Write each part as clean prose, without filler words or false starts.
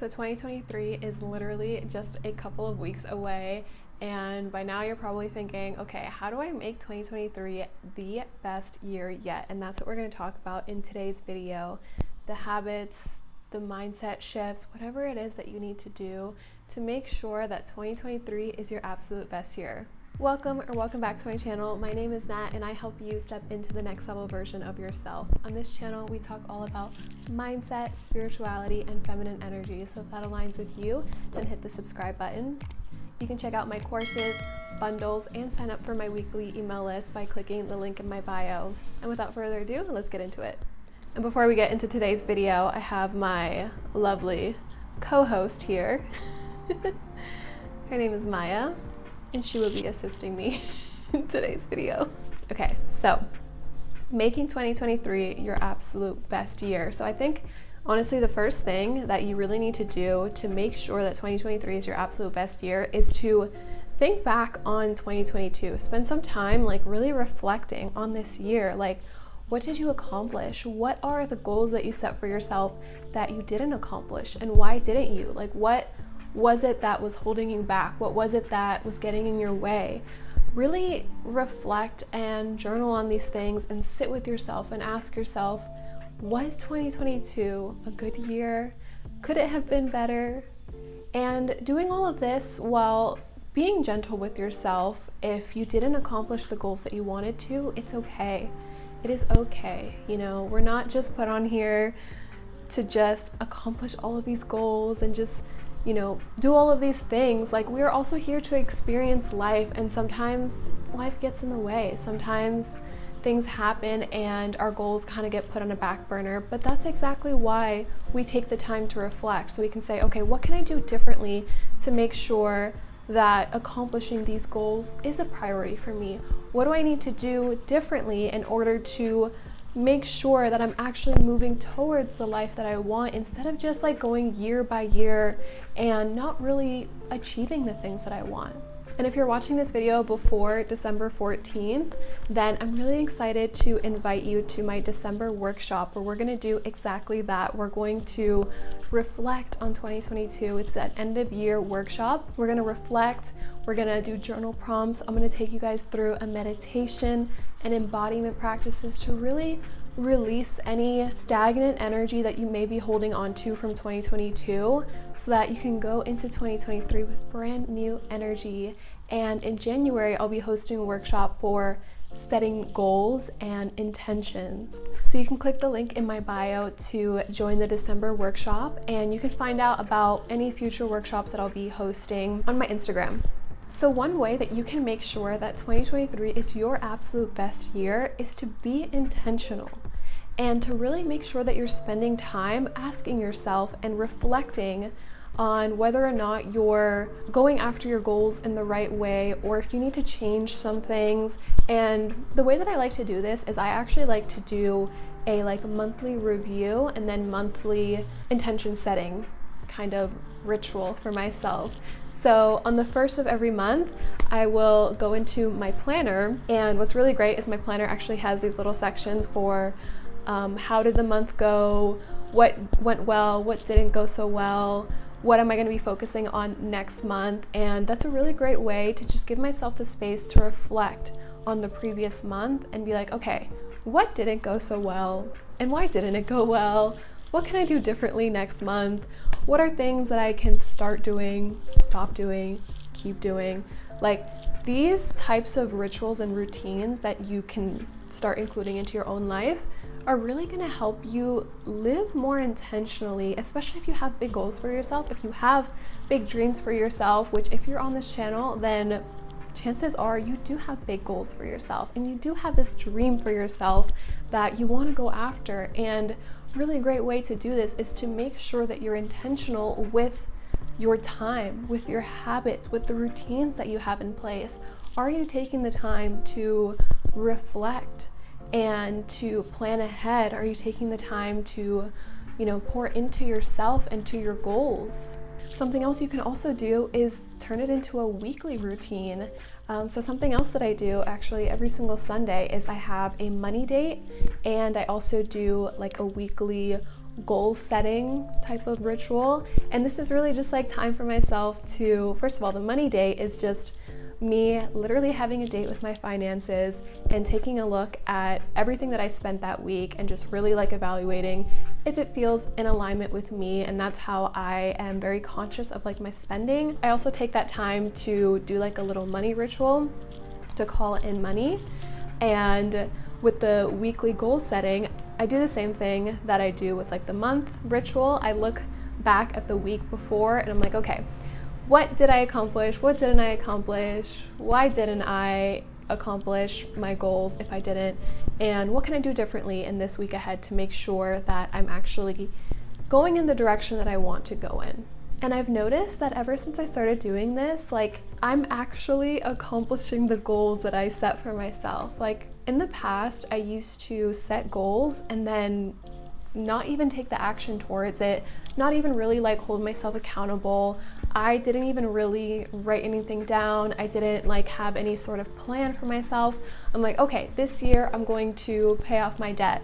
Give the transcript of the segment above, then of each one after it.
So 2023 is literally just a couple of weeks away, and by now you're probably thinking, okay, how do I make 2023 the best year yet? And that's what we're going to talk about in today's video. The habits, the mindset shifts, whatever it is that you need to do to make sure that 2023 is your absolute best year. Welcome back to my channel. My name is Nat and I help you step into the next level version of yourself. On this channel, we talk all about mindset, spirituality, and feminine energy. So if that aligns with you, then hit the subscribe button. You can check out my courses, bundles, and sign up for my weekly email list by clicking the link in my bio. And without further ado, let's get into it. And before we get into today's video, I have my lovely co-host here. Her name is Maya, and she will be assisting me in today's video. Okay, so making 2023 your absolute best year. So I think honestly the first thing that you really need to do to make sure that 2023 is your absolute best year is to think back on 2022. Spend some time like really reflecting on this year. Like, what did you accomplish? What are the goals that you set for yourself that you didn't accomplish, and why didn't you? Like, what was it that was holding you back? What was it that was getting in your way? Really reflect and journal on these things and sit with yourself and ask yourself, was 2022 a good year? Could it have been better? And doing all of this while being gentle with yourself. If you didn't accomplish the goals that you wanted to, it's okay. It is okay. You know, we're not just put on here to just accomplish all of these goals and just, you know, do all of these things. Like, we are also here to experience life, and sometimes life gets in the way. Sometimes things happen and our goals kind of get put on a back burner, but that's exactly why we take the time to reflect, so we can say, okay, what can I do differently to make sure that accomplishing these goals is a priority for me? What do I need to do differently in order to make sure that I'm actually moving towards the life that I want, instead of just like going year by year and not really achieving the things that I want? And if you're watching this video before December 14th, then I'm really excited to invite you to my December workshop, where we're going to do exactly that. We're going to reflect on 2022. It's an end of year workshop. We're going to reflect. We're going to do journal prompts. I'm going to take you guys through a meditation and embodiment practices to really release any stagnant energy that you may be holding on to from 2022, so that you can go into 2023 with brand new energy. And in January, I'll be hosting a workshop for setting goals and intentions. So you can click the link in my bio to join the December workshop, and you can find out about any future workshops that I'll be hosting on my Instagram. So one way that you can make sure that 2023 is your absolute best year is to be intentional, and to really make sure that you're spending time asking yourself and reflecting on whether or not you're going after your goals in the right way, or if you need to change some things. And the way that I like to do this is I actually like to do a monthly review and then monthly intention setting kind of ritual for myself. So on the first of every month, I will go into my planner, and what's really great is my planner actually has these little sections for how did the month go, what went well, what didn't go so well, what am I going to be focusing on next month. And that's a really great way to just give myself the space to reflect on the previous month and be like, okay, what didn't go so well, and why didn't it go well? What can I do differently next month? What are things that I can start doing, stop doing, keep doing? Like, these types of rituals and routines that you can start including into your own life are really going to help you live more intentionally, especially if you have big goals for yourself, if you have big dreams for yourself, which if you're on this channel, then chances are you do have big goals for yourself, and you do have this dream for yourself that you want to go after. And really great way to do this is to make sure that you're intentional with your time, with your habits, with the routines that you have in place. Are you taking the time to reflect and to plan ahead? Are you taking the time to, pour into yourself and to your goals? Something else you can also do is turn it into a weekly routine. So something else that I do actually every single Sunday is I have a money date, and I also do like a weekly goal setting type of ritual. And this is really just like time for myself to, first of all, the money day is just me literally having a date with my finances and taking a look at everything that I spent that week and just really like evaluating if it feels in alignment with me. And that's how I am very conscious of like my spending. I also take that time to do like a little money ritual to call in money. And with the weekly goal setting, I do the same thing that I do with like the month ritual. I look back at the week before and I'm like, okay, what did I accomplish? What didn't I accomplish? Why didn't I accomplish my goals if I didn't? And what can I do differently in this week ahead to make sure that I'm actually going in the direction that I want to go in? And I've noticed that ever since I started doing this, like I'm actually accomplishing the goals that I set for myself. Like in the past, I used to set goals and then not even take the action towards it, not even really like hold myself accountable. I didn't even really write anything down. I didn't like have any sort of plan for myself. I'm like, okay, this year I'm going to pay off my debt.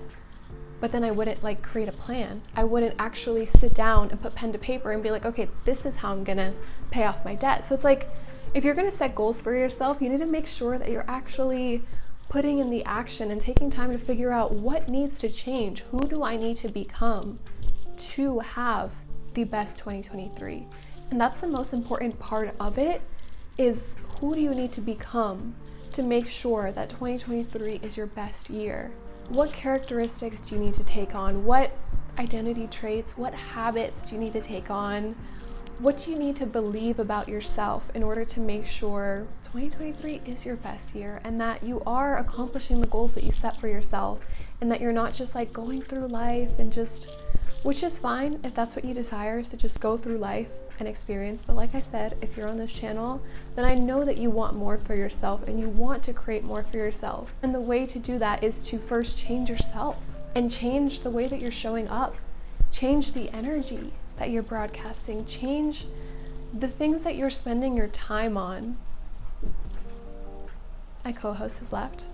But then I wouldn't like create a plan. I wouldn't actually sit down and put pen to paper and be like, okay, this is how I'm gonna pay off my debt. So it's like, if you're gonna set goals for yourself, you need to make sure that you're actually putting in the action and taking time to figure out what needs to change. Who do I need to become to have the best 2023? And that's the most important part of it, is who do you need to become to make sure that 2023 is your best year? What characteristics do you need to take on? What identity traits, what habits do you need to take on? What do you need to believe about yourself in order to make sure 2023 is your best year and that you are accomplishing the goals that you set for yourself, and that you're not just like going through life and just, which is fine if that's what you desire, is to just go through life and experience. But like I said, if you're on this channel, then I know that you want more for yourself and you want to create more for yourself. And the way to do that is to first change yourself and change the way that you're showing up, change the energy that you're broadcasting, change the things that you're spending your time on. My co-host has left.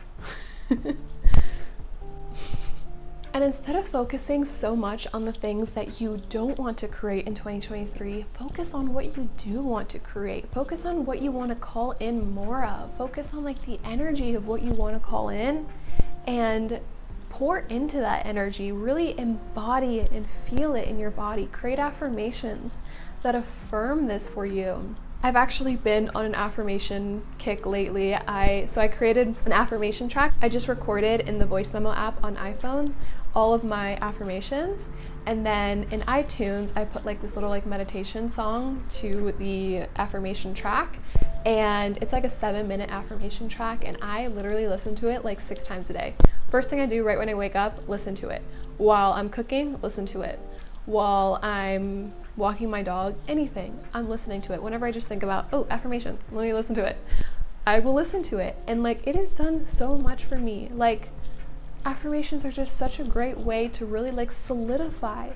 And instead of focusing so much on the things that you don't want to create in 2023, focus on what you do want to create. Focus on what you want to call in more of. Focus on like the energy of what you want to call in and pour into that energy. Really embody it and feel it in your body. Create affirmations that affirm this for you. I've actually been on an affirmation kick lately. I created an affirmation track. I just recorded in the voice memo app on iPhone all of my affirmations, and then in iTunes I put like this little like meditation song to the affirmation track, and it's like a 7-minute affirmation track, and I literally listen to it like 6 times a day. First thing I do right when I wake up, listen to it. While I'm cooking, listen to it. While I'm walking my dog, anything, I'm listening to it. Whenever I just think about, oh, affirmations, let me listen to it, I will listen to it. And like, it has done so much for me. Like, affirmations are just such a great way to really like solidify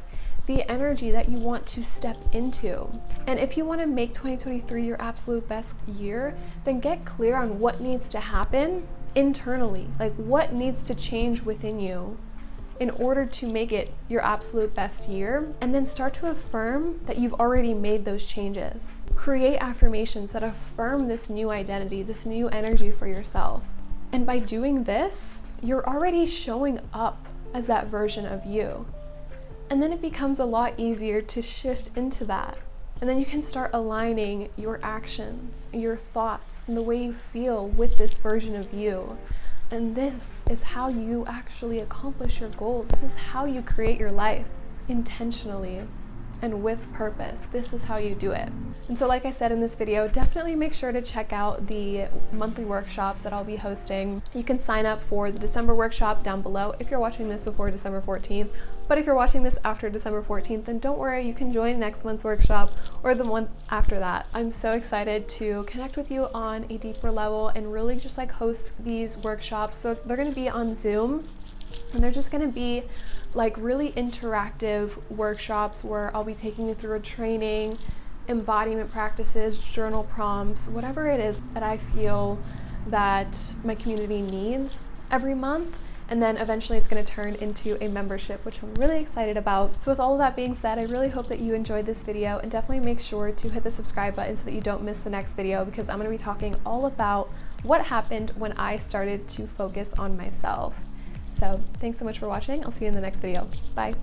the energy that you want to step into. And if you want to make 2023 your absolute best year, then get clear on what needs to happen internally, like what needs to change within you in order to make it your absolute best year, and then start to affirm that you've already made those changes. Create affirmations that affirm this new identity, this new energy for yourself. And by doing this, you're already showing up as that version of you. And then it becomes a lot easier to shift into that. And then you can start aligning your actions, your thoughts, and the way you feel with this version of you. And this is how you actually accomplish your goals. This is how you create your life intentionally and with purpose. This is how you do it. And so like I said in this video, definitely make sure to check out the monthly workshops that I'll be hosting. You can sign up for the December workshop down below if you're watching this before December 14th. But if you're watching this after December 14th, then don't worry, you can join next month's workshop or the one after that. I'm so excited to connect with you on a deeper level and really just like host these workshops. So they're gonna be on Zoom, and they're just gonna be like really interactive workshops where I'll be taking you through a training, embodiment practices, journal prompts, whatever it is that I feel that my community needs every month. and then eventually it's going to turn into a membership, which I'm really excited about. So with all of that being said, I really hope that you enjoyed this video, and definitely make sure to hit the subscribe button so that you don't miss the next video, because I'm going to be talking all about what happened when I started to focus on myself. So thanks so much for watching. I'll see you in the next video. Bye.